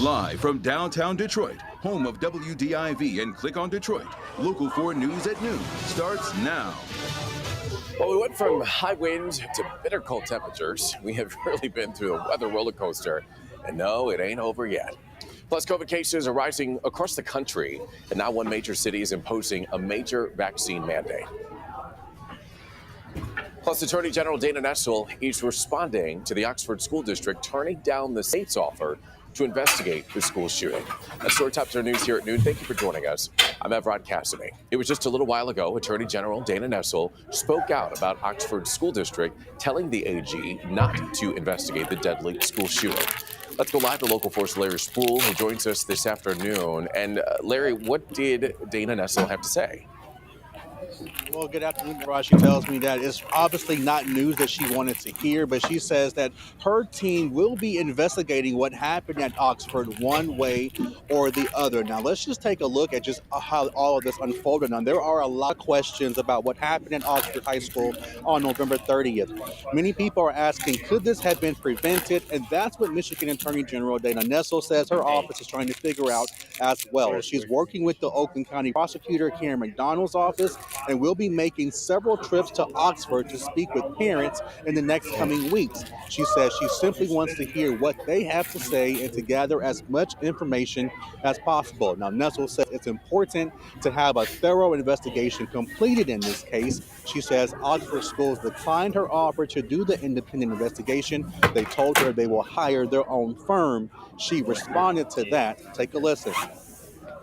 Live from downtown Detroit, home of WDIV and Click on Detroit, Local 4 News at noon starts now. Well, we went from high winds to bitter cold temperatures. We have really been through a weather roller coaster, and no, it ain't over yet. Plus, COVID cases are rising across the country, and now one major city is imposing a major vaccine mandate. Plus, Attorney General Dana Nessel is responding to the Oxford School District turning down the state's offer to investigate the school shooting. That's story tops our news here at noon. Thank you for joining us. I'm Evrod Cassidy. It was just a little while ago, Attorney General Dana Nessel spoke out about Oxford School District telling the AG not to investigate the deadly school shooting. Let's go live to Local 4's Larry Sproul, who joins us this afternoon. And Larry, what did Dana Nessel have to say? Well, good afternoon, Raj. She tells me that it's obviously not news that she wanted to hear, but she says that her team will be investigating what happened at Oxford one way or the other. Now, let's just take a look at just how all of this unfolded. Now, there are a lot of questions about what happened at Oxford High School on November 30th. Many people are asking, could this have been prevented? And that's what Michigan Attorney General Dana Nessel says her office is trying to figure out as well. She's working with the Oakland County Prosecutor Karen McDonald's office, and we'll be making several trips to Oxford to speak with parents in the next coming weeks. She says she simply wants to hear what they have to say and to gather as much information as possible. Now, Nessel says it's important to have a thorough investigation completed in this case. She says Oxford schools declined her offer to do the independent investigation. They told her they will hire their own firm. She responded to that. Take a listen.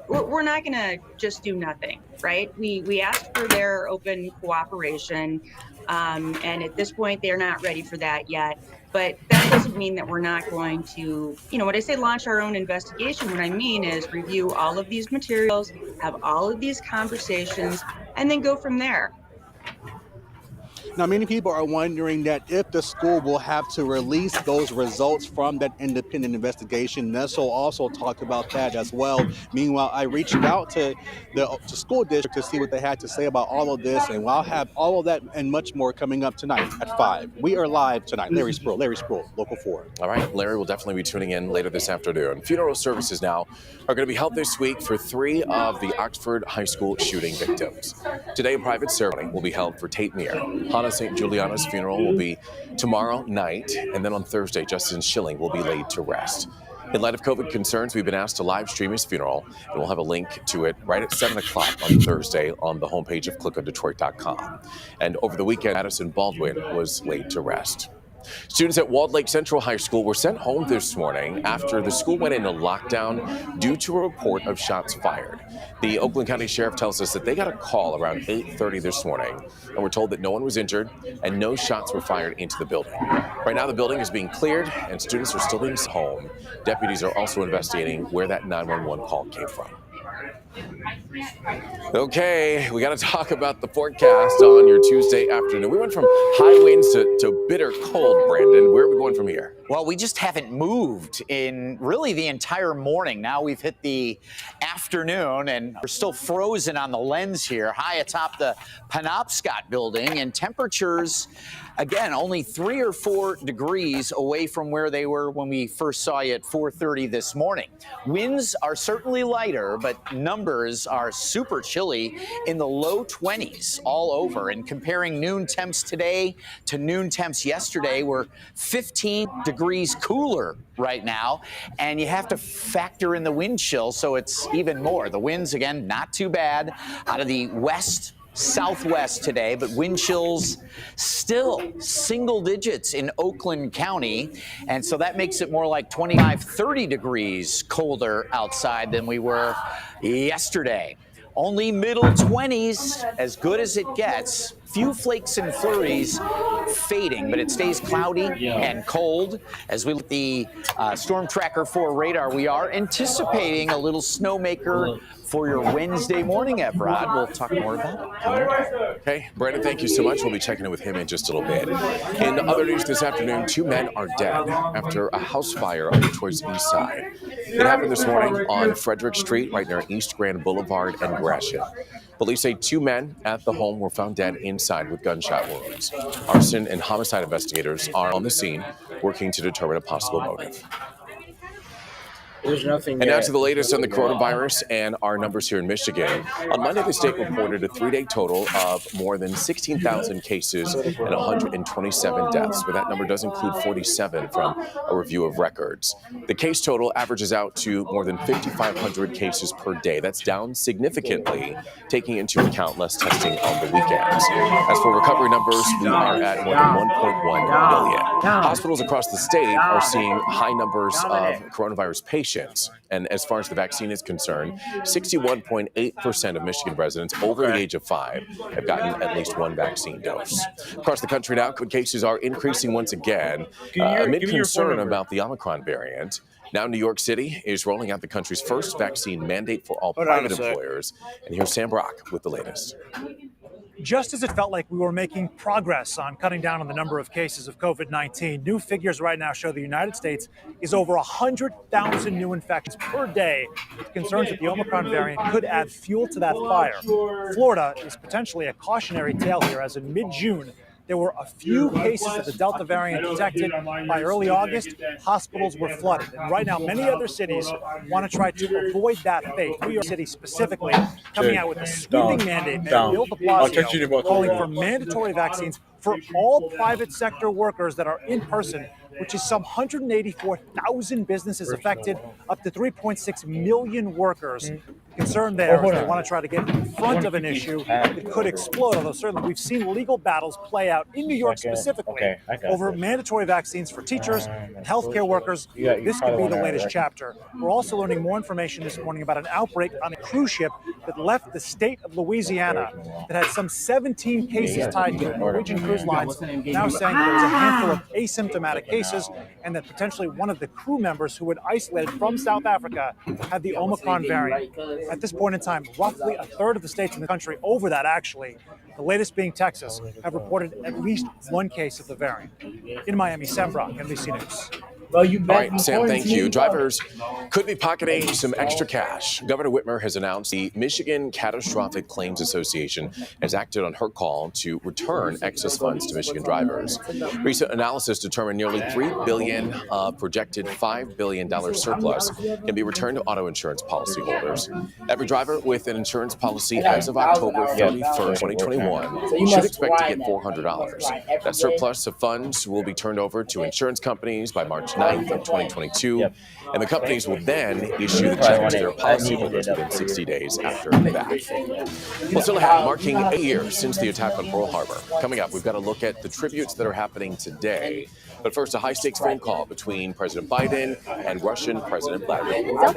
We're not going to just do nothing, right? We asked for their open cooperation, and at this point, they're not ready for that yet. But that doesn't mean that we're not going to, when I say launch our own investigation, what I mean is review all of these materials, have all of these conversations, and then go from there. Now, many people are wondering that if the school will have to release those results from that independent investigation. Nessel also talked about that as well. Meanwhile, I reached out to the school district to see what they had to say about all of this, and I'll have all of that and much more coming up tonight at 5. We are live tonight. Larry Sproul, Local 4. All right, Larry will definitely be tuning in later this afternoon. Funeral services now are going to be held this week for 3 of the Oxford High School shooting victims. Today, a private ceremony will be held for Tate Meir. Hannah St. Juliana's funeral will be tomorrow night, and then on Thursday, Justin Schilling will be laid to rest. In light of COVID concerns, we've been asked to live stream his funeral, and we'll have a link to it right at 7 o'clock on Thursday on the homepage of clickondetroit.com. And over the weekend, Madison Baldwin was laid to rest. Students at Walled Lake Central High School were sent home this morning after the school went into lockdown due to a report of shots fired. The Oakland County Sheriff tells us that they got a call around 8:30 this morning, and were told that no one was injured and no shots were fired into the building. Right now, the building is being cleared and students are still being sent home. Deputies are also investigating where that 911 call came from. Okay, we got to talk about the forecast on your Tuesday afternoon. We went from high winds to bitter cold, Brandon. Where are we going from here? Well, we just haven't moved in really the entire morning. Now we've hit the afternoon and we're still frozen on the lens here, high atop the Penobscot building, and temperatures, again, only 3 or 4 degrees away from where they were when we first saw you at 4:30 this morning. Winds are certainly lighter, but numbers are super chilly in the low 20s all over. And comparing noon temps today to noon temps yesterday, we're 15 degrees cooler right now, and you have to factor in the wind chill, so it's even more. The winds, again, not too bad out of the west southwest today, but wind chills still single digits in Oakland County. And so that makes it more like 25, 30 degrees colder outside than we were yesterday. Only middle 20s, as good as it gets. Few flakes and flurries fading, but it stays cloudy and cold. As we look at the Storm Tracker 4 radar, we are anticipating a little snowmaker for your Wednesday morning, Evrod. We'll talk more about it. Okay, Brandon, thank you so much. We'll be checking in with him in just a little bit. In other news this afternoon, 2 men are dead after a house fire on Detroit's east side. It happened this morning on Frederick Street, right near East Grand Boulevard and Gratiot. Police say 2 men at the home were found dead inside with gunshot wounds. Arson and homicide investigators are on the scene, working to determine a possible motive. There's nothing. And now to the latest on the coronavirus and our numbers here in Michigan. On Monday, the state reported a three-day total of more than 16,000 cases and 127 deaths, but that number does include 47 from a review of records. The case total averages out to more than 5,500 cases per day. That's down significantly, taking into account less testing on the weekends. As for recovery numbers, we are at more than 1.1 million. Hospitals across the state are seeing high numbers of coronavirus patients. And as far as the vaccine is concerned, 61.8% of Michigan residents over the age of 5 have gotten at least one vaccine dose. Across the country now, COVID cases are increasing once again amid concern about the Omicron variant. Now New York City is rolling out the country's first vaccine mandate for all private employers. And here's Sam Brock with the latest. Just as it felt like we were making progress on cutting down on the number of cases of COVID-19, new figures right now show the United States is over 100,000 new infections per day, with concerns that the Omicron variant could add fuel to that fire. Florida is potentially a cautionary tale here, as in mid-June, there were a few cases of the Delta variant detected. By early August, hospitals were flooded. And right now, many other cities want to try to avoid that fate. New York City specifically coming out with a sweeping mandate. Mayor Bill de Blasio calling for mandatory vaccines for all private sector workers that are in person, which is some 184,000 businesses affected, up to 3.6 million workers. Concern there is they want to try to get in front of an issue that could explode, although certainly we've seen legal battles play out in New York specifically over mandatory vaccines for teachers and healthcare workers. This could be the latest chapter. We're also learning more information this morning about an outbreak on a cruise ship that left the state of Louisiana that had some 17 cases tied to Norwegian Cruise Lines, now saying that there was a handful of asymptomatic cases and that potentially one of the crew members who had isolated from South Africa had the Omicron variant. At this point in time, roughly a third of the states in the country, over that actually, the latest being Texas, have reported at least one case of the variant. In Miami, Sam Brock, NBC News. All right, Sam, thank you. Drivers could be pocketing some extra cash. Governor Whitmer has announced the Michigan Catastrophic Claims Association has acted on her call to return excess funds to Michigan drivers. Recent analysis determined nearly $3 billion projected $5 billion surplus can be returned to auto insurance policyholders. Every driver with an insurance policy as of October 31st, 2021 should expect to get $400. That surplus of funds will be turned over to insurance companies by March 9th of 2022, and the companies will then issue the check to their policyholders within 60 days after that. Well, still ahead, marking a year since the attack on Pearl Harbor. Coming up, we've got to look at the tributes that are happening today. But first, a high-stakes phone call between President Biden and Russian President Vladimir Putin.